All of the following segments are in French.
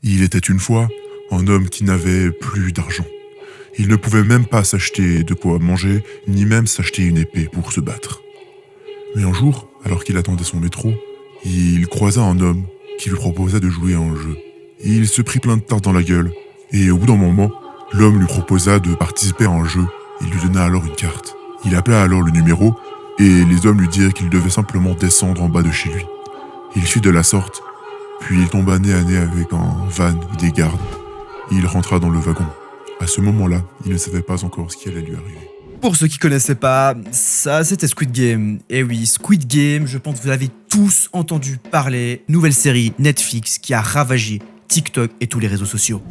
Il était une fois un homme qui n'avait plus d'argent. Il ne pouvait même pas s'acheter de quoi manger, ni même s'acheter une épée pour se battre. Mais un jour, alors qu'il attendait son métro, il croisa un homme qui lui proposa de jouer à un jeu. Il se prit plein de tartes dans la gueule, et au bout d'un moment, l'homme lui proposa de participer à un jeu. Il lui donna alors une carte. Il appela alors le numéro, et les hommes lui dirent qu'il devait simplement descendre en bas de chez lui. Il fit de la sorte, puis il tomba nez à nez avec un van et des gardes. Il rentra dans le wagon. À ce moment-là, il ne savait pas encore ce qui allait lui arriver. Pour ceux qui connaissaient pas, ça c'était Squid Game. Et oui, Squid Game, je pense que vous avez tous entendu parler. Nouvelle série Netflix qui a ravagé TikTok et tous les réseaux sociaux.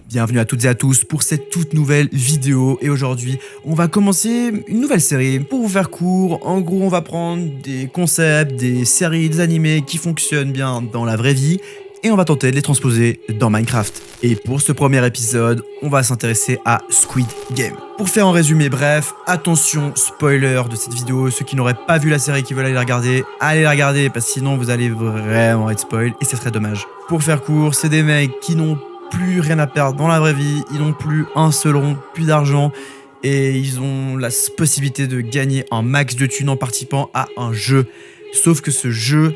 Bienvenue à toutes et à tous pour cette toute nouvelle vidéo et aujourd'hui on va commencer une nouvelle série. Pour vous faire court, en gros on va prendre des concepts, des séries, des animés qui fonctionnent bien dans la vraie vie et on va tenter de les transposer dans Minecraft. Et pour ce premier épisode, on va s'intéresser à Squid Game. Pour faire un résumé bref, attention spoiler de cette vidéo, ceux qui n'auraient pas vu la série et qui veulent aller allez la regarder parce que sinon vous allez vraiment être spoil et ce serait dommage. Pour faire court, c'est des mecs qui n'ont plus rien à perdre dans la vraie vie, ils n'ont plus un seul rond, plus d'argent et ils ont la possibilité de gagner un max de thunes en participant à un jeu. Sauf que ce jeu,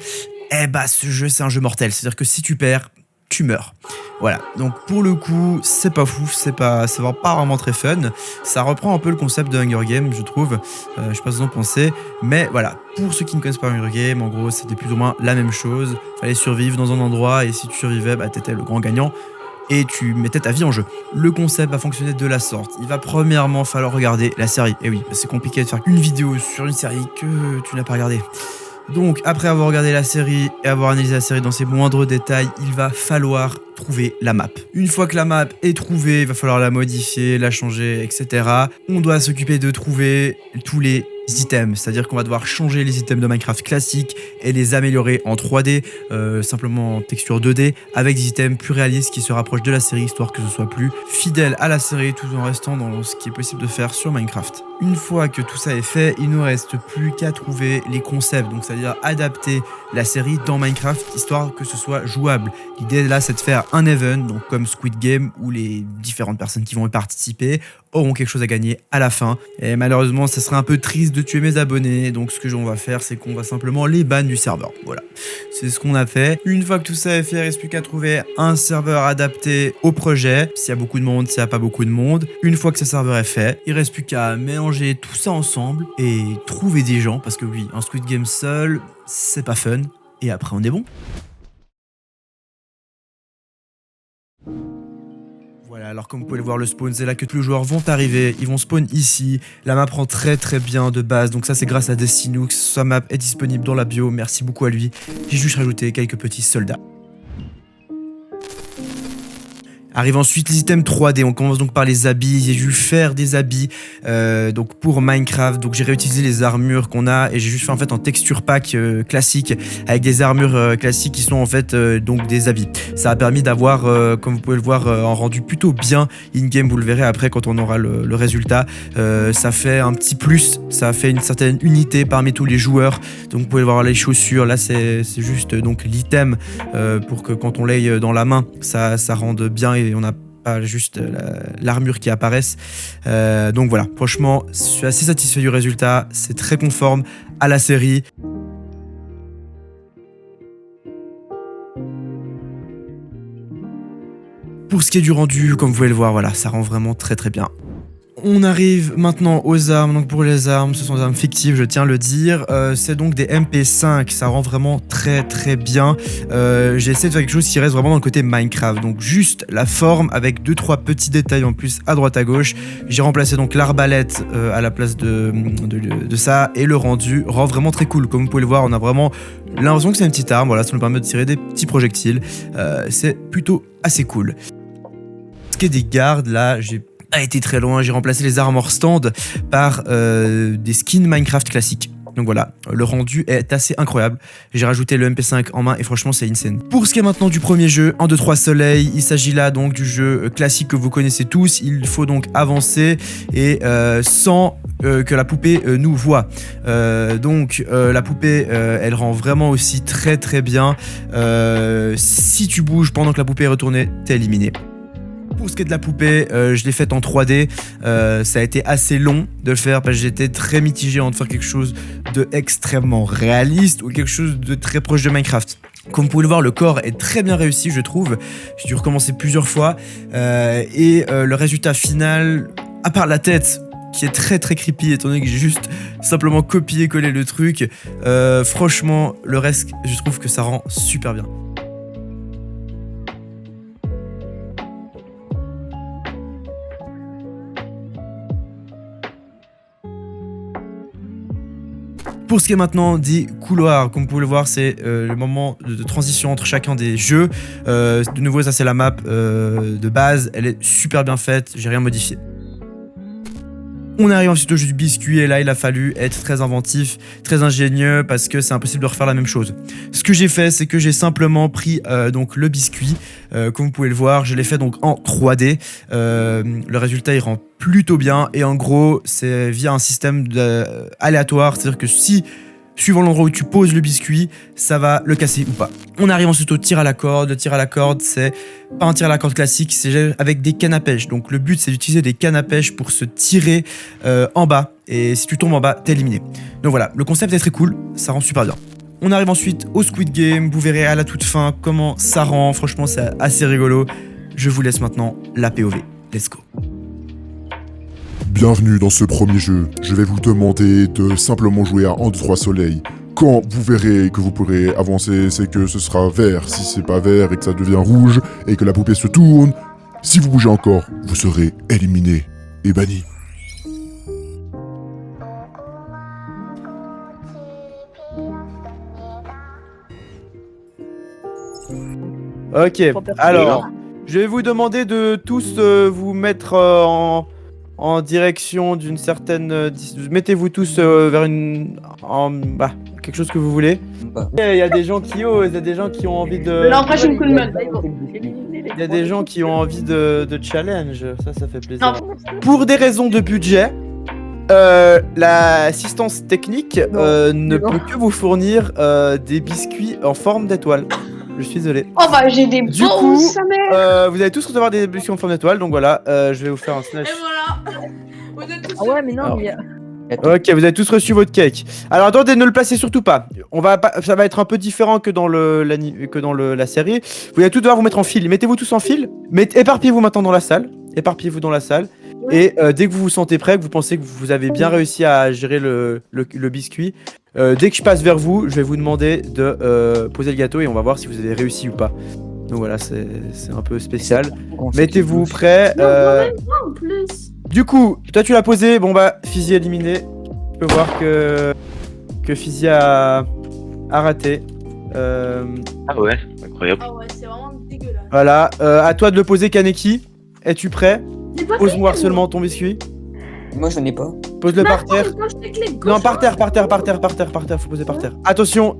c'est un jeu mortel, c'est-à-dire que si tu perds, tu meurs. Voilà, donc pour le coup, c'est pas fou, c'est pas vraiment très fun. Ça reprend un peu le concept de Hunger Games, je trouve. Je sais pas ce que vous en pensez, mais voilà, pour ceux qui ne connaissent pas Hunger Games, en gros, c'était plus ou moins la même chose. Fallait survivre dans un endroit et si tu survivais, t'étais le grand gagnant. Et tu mettais ta vie en jeu. Le concept va fonctionner de la sorte. Il va premièrement falloir regarder la série. Et oui, c'est compliqué de faire une vidéo sur une série que tu n'as pas regardée. Donc, après avoir regardé la série et avoir analysé la série dans ses moindres détails, il va falloir trouver la map. Une fois que la map est trouvée, il va falloir la modifier, la changer, etc. On doit s'occuper de trouver tous les items, c'est-à-dire qu'on va devoir changer les items de Minecraft classiques et les améliorer en 3D, simplement en texture 2D, avec des items plus réalistes qui se rapprochent de la série, histoire que ce soit plus fidèle à la série, tout en restant dans ce qui est possible de faire sur Minecraft. Une fois que tout ça est fait, il ne reste plus qu'à trouver les concepts, donc c'est-à-dire adapter la série dans Minecraft, histoire que ce soit jouable. L'idée là, c'est de faire un event, donc comme Squid Game, où les différentes personnes qui vont y participer auront quelque chose à gagner à la fin. Et malheureusement, ça serait un peu triste de tuer mes abonnés, donc ce que on va faire, c'est qu'on va simplement les ban du serveur. Voilà, c'est ce qu'on a fait. Une fois que tout ça est fait, il ne reste plus qu'à trouver un serveur adapté au projet, s'il y a beaucoup de monde, s'il n'y a pas beaucoup de monde. Une fois que ce serveur est fait, il ne reste plus qu'à mélanger tout ça ensemble et trouver des gens, parce que oui, un Squid Game seul, c'est pas fun. Et après, on est bon. Voilà, alors comme vous pouvez le voir, le spawn, c'est là que tous les joueurs vont arriver, ils vont spawn ici, la map rend très bien de base, donc ça c'est grâce à Destinux, sa map est disponible dans la bio, merci beaucoup à lui, j'ai juste rajouté quelques petits soldats. Arrive ensuite les items 3D, on commence donc par les habits, j'ai dû faire des habits donc pour Minecraft, donc j'ai réutilisé les armures qu'on a et j'ai juste fait en fait un texture pack classique avec des armures classiques qui sont en fait donc des habits. Ça a permis d'avoir, comme vous pouvez le voir, un rendu plutôt bien in-game, vous le verrez après quand on aura le résultat. Ça fait un petit plus, ça fait une certaine unité parmi tous les joueurs, donc vous pouvez voir les chaussures, là c'est juste donc l'item pour que quand on l'ait dans la main, ça rende bien et on n'a pas juste l'armure qui apparaisse. Donc voilà, franchement, je suis assez satisfait du résultat. C'est très conforme à la série. Pour ce qui est du rendu, comme vous pouvez le voir, voilà, ça rend vraiment très bien. On arrive maintenant aux armes, donc pour les armes, ce sont des armes fictives, je tiens à le dire, c'est donc des MP5, ça rend vraiment très bien, j'ai essayé de faire quelque chose qui reste vraiment dans le côté Minecraft, donc juste la forme avec 2-3 petits détails en plus à droite à gauche, j'ai remplacé donc l'arbalète à la place de ça, et le rendu rend vraiment très cool, comme vous pouvez le voir, on a vraiment l'impression que c'est une petite arme, voilà, ça nous permet de tirer des petits projectiles, c'est plutôt assez cool. Ce qui est des gardes, là, j'ai pas été très loin, j'ai remplacé les armor stand par des skins Minecraft classiques. Donc voilà, le rendu est assez incroyable. J'ai rajouté le MP5 en main et franchement c'est insane. Pour ce qui est maintenant du premier jeu, 1, 2, 3 soleil, il s'agit là donc du jeu classique que vous connaissez tous. Il faut donc avancer et sans que la poupée nous voit. Donc la poupée elle rend vraiment aussi très très bien. Si tu bouges pendant que la poupée est retournée, t'es éliminé. Pour ce qui est de la poupée, je l'ai faite en 3D. Ça a été assez long de le faire parce que j'étais très mitigé entre faire quelque chose de extrêmement réaliste ou quelque chose de très proche de Minecraft. Comme vous pouvez le voir, le corps est très bien réussi, je trouve. J'ai dû recommencer plusieurs fois. Et le résultat final, à part la tête, qui est très très creepy étant donné que j'ai juste simplement copié-collé le truc, franchement, le reste, je trouve que ça rend super bien. Pour ce qui est maintenant des couloirs, comme vous pouvez le voir, c'est le moment de transition entre chacun des jeux. De nouveau, ça c'est la map de base, elle est super bien faite, j'ai rien modifié. On arrive ensuite au jeu du biscuit et là il a fallu être très inventif, très ingénieux parce que c'est impossible de refaire la même chose. Ce que j'ai fait, c'est que j'ai simplement pris donc le biscuit, comme vous pouvez le voir, je l'ai fait donc en 3D. Le résultat il rend plutôt bien et en gros c'est via un système aléatoire, c'est-à-dire que si suivant l'endroit où tu poses le biscuit, ça va le casser ou pas. On arrive ensuite au tir à la corde. Le tir à la corde, c'est pas un tir à la corde classique, c'est avec des cannes à pêche. Donc le but, c'est d'utiliser des cannes à pêche pour se tirer en bas. Et si tu tombes en bas, t'es éliminé. Donc voilà, le concept est très cool, ça rend super bien. On arrive ensuite au Squid Game. Vous verrez à la toute fin comment ça rend. Franchement, c'est assez rigolo. Je vous laisse maintenant la POV. Let's go. Bienvenue dans ce premier jeu. Je vais vous demander de simplement jouer à 1, 2, 3 soleil. Quand vous verrez que vous pourrez avancer, c'est que ce sera vert. Si c'est pas vert et que ça devient rouge et que la poupée se tourne, si vous bougez encore, vous serez éliminé et banni. Ok, alors, je vais vous demander de tous vous mettre en direction d'une certaine... Mettez-vous tous vers quelque chose que vous voulez. Il y a des gens qui osent, il y a des gens qui ont envie de... L'impression que Il y a des gens qui ont envie de challenge, ça fait plaisir. Pour des raisons de budget, l'assistance technique ne peut que vous fournir des biscuits en forme d'étoile. Je suis désolé. Oh bah j'ai des Du bons coup, sa mère. vous allez tous recevoir des biscuits en forme d'étoile, donc voilà, je vais vous faire un Et slash. voilà. Vous êtes tous Ah ouais, mais non, Alors. mais. Ok, vous avez tous reçu votre cake. Alors attendez, ne le placez surtout pas. Ça va être un peu différent que dans la série. Vous allez tous devoir vous mettre en file. Mettez-vous tous en file. Éparpillez-vous maintenant dans la salle. Éparpillez-vous dans la salle. Et dès que vous vous sentez prêt, que vous pensez que vous avez bien réussi à gérer le biscuit, dès que je passe vers vous, je vais vous demander de poser le gâteau et on va voir si vous avez réussi ou pas. Donc voilà, c'est un peu spécial. Mettez-vous prêts. En plus. Du coup, toi tu l'as posé, bon bah, Fizzy éliminé. Tu peux voir que Fizzy a raté. Ah ouais, incroyable. Ah ouais, c'est vraiment dégueulasse. Voilà, à toi de le poser, Kaneki. Es-tu prêt? J'ai pas Pose-moi seulement ton biscuit. Moi j'en ai pas. Pose-le par terre. Quand je fais clic Non, gauche, par terre, faut poser par terre. Attention,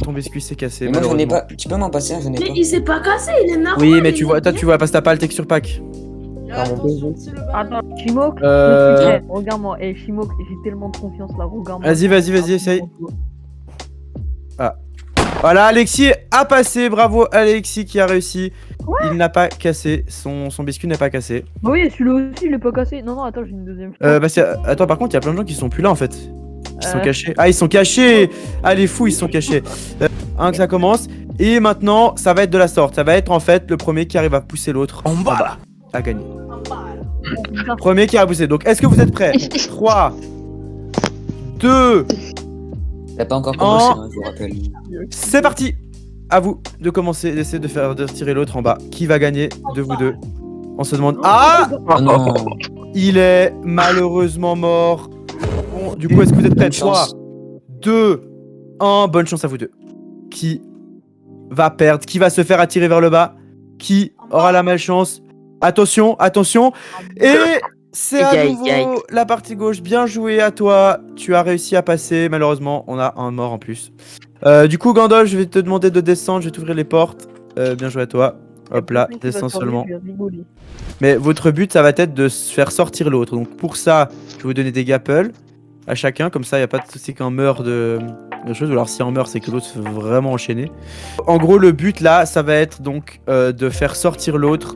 ton biscuit s'est cassé. Mais moi j'en ai malheureusement. pas. Tu peux m'en passer un, j'en ai Mais pas. il s'est pas cassé, il est normal. Oui, mais tu vois, toi tu vois, parce que t'as pas le texture pack. Attention, c'est le bas. Attends, Shimok, Euh. regarde-moi. Et Shimok, j'ai tellement de confiance là, regarde-moi. Vas-y, essaye. Voilà, Alexis a passé, bravo Alexis qui a réussi. Il n'a pas cassé, son biscuit n'est pas cassé. Bah oui, celui-là aussi, il est pas cassé. Non, attends, j'ai une deuxième. Attends, par contre, il y a plein de gens qui sont plus là en fait. Qui sont cachés. Ah, ils sont cachés. Ah, les fous, ils sont cachés. Que ça commence. Et maintenant, ça va être de la sorte. Ça va être en fait le premier qui arrive à pousser l'autre en bas. A gagné. En bas, là. Premier qui arrive à pousser. Donc, est-ce que vous êtes prêts? 3, 2, T'as pas encore commencé, hein, je vous rappelle. c'est parti. À vous de commencer, d'essayer de tirer l'autre en bas. Qui va gagner de vous deux? On se demande. Ah! Oh non. Il est malheureusement mort. Bon, du coup, est-ce que vous êtes prêts? Bonne 3, chance. 2, 1. Bonne chance à vous deux. Qui va perdre? Qui va se faire attirer vers le bas? Qui aura la malchance? Attention, attention. Et C'est à nouveau la partie gauche. Bien joué à toi. Tu as réussi à passer. Malheureusement, on a un mort en plus. Du coup, Gandalf, je vais te demander de descendre. Je vais t'ouvrir les portes. Bien joué à toi. Hop là, descends seulement. Mais votre but, ça va être de faire sortir l'autre. Donc pour ça, je vais vous donner des gapples à chacun. Comme ça, il n'y a pas de souci qu'un meurt de choses. Ou alors si un meurt, c'est que l'autre se fait vraiment enchaîner. En gros, le but là, ça va être donc de faire sortir l'autre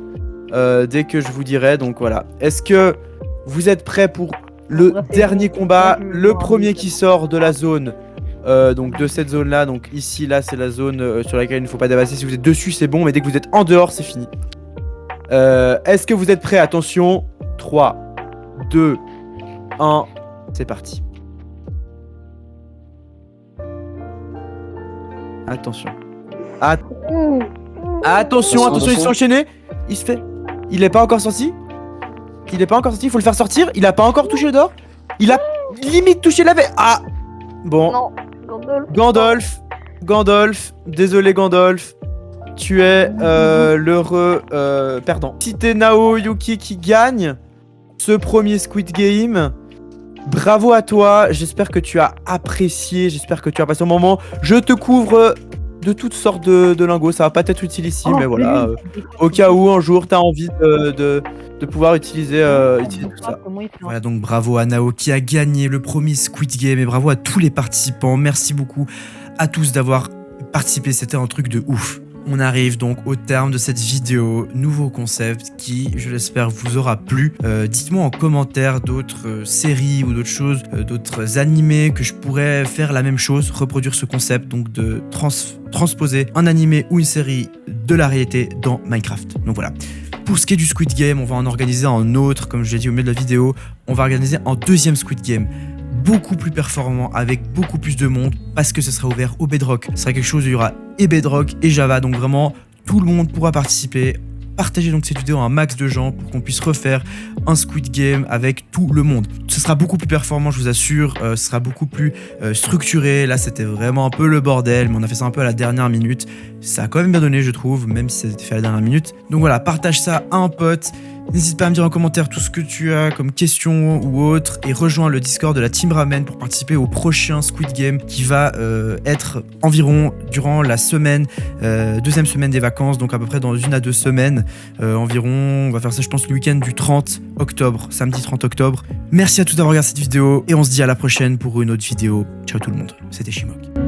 dès que je vous dirai. Donc voilà. Est-ce que vous êtes prêts pour le dernier combat? Le premier qui sort de la zone. Donc de cette zone là, donc ici là c'est la zone sur laquelle il ne faut pas dépasser. Si vous êtes dessus c'est bon, mais dès que vous êtes en dehors c'est fini. Est-ce que vous êtes prêts? Attention, 3, 2, 1, c'est parti. Attention. Attention, il s'est enchaîné. Il se fait. Il est pas encore sorti. Il est pas encore sorti, il faut le faire sortir. Il a pas encore touché le dehors. Il a limite touché la veille. Ah bon. Non. Gandalf, désolé Gandalf, tu es l'heureux perdant. Si t'es Nao Yuki qui gagne ce premier Squid Game, bravo à toi, j'espère que tu as apprécié, j'espère que tu as passé un moment. Je te couvre de toutes sortes de lingots, ça va pas être utile ici, mais voilà, au cas où un jour t'as envie de pouvoir utiliser tout ça. Voilà, donc bravo à Nao qui a gagné le premier Squid Game et bravo à tous les participants. Merci beaucoup à tous d'avoir participé, c'était un truc de ouf. On arrive donc au terme de cette vidéo, nouveau concept qui, je l'espère, vous aura plu. Dites-moi en commentaire d'autres séries ou d'autres choses, d'autres animés que je pourrais faire la même chose, reproduire ce concept, donc de transposer un animé ou une série de la réalité dans Minecraft. Donc voilà. Pour ce qui est du Squid Game, on va en organiser un autre, comme je l'ai dit au milieu de la vidéo. On va organiser un deuxième Squid Game, beaucoup plus performant, avec beaucoup plus de monde, parce que ce sera ouvert au Bedrock. Ce sera quelque chose où il y aura et Bedrock et Java, donc vraiment tout le monde pourra participer. Partagez donc cette vidéo à un max de gens pour qu'on puisse refaire un Squid Game avec tout le monde. Ce sera beaucoup plus performant, je vous assure, ce sera beaucoup plus structuré. Là c'était vraiment un peu le bordel, mais on a fait ça un peu à la dernière minute. Ça a quand même bien donné, je trouve, même si ça a été fait à la dernière minute. Donc voilà, partage ça à un pote. N'hésite pas à me dire en commentaire tout ce que tu as comme question ou autre et rejoins le Discord de la Team Ramen pour participer au prochain Squid Game qui va être environ durant la semaine, deuxième semaine des vacances, donc à peu près dans 1 à 2 semaines environ. On va faire ça je pense le week-end du 30 octobre, samedi 30 octobre. Merci à tous d'avoir regardé cette vidéo et on se dit à la prochaine pour une autre vidéo. Ciao tout le monde, c'était Shimok.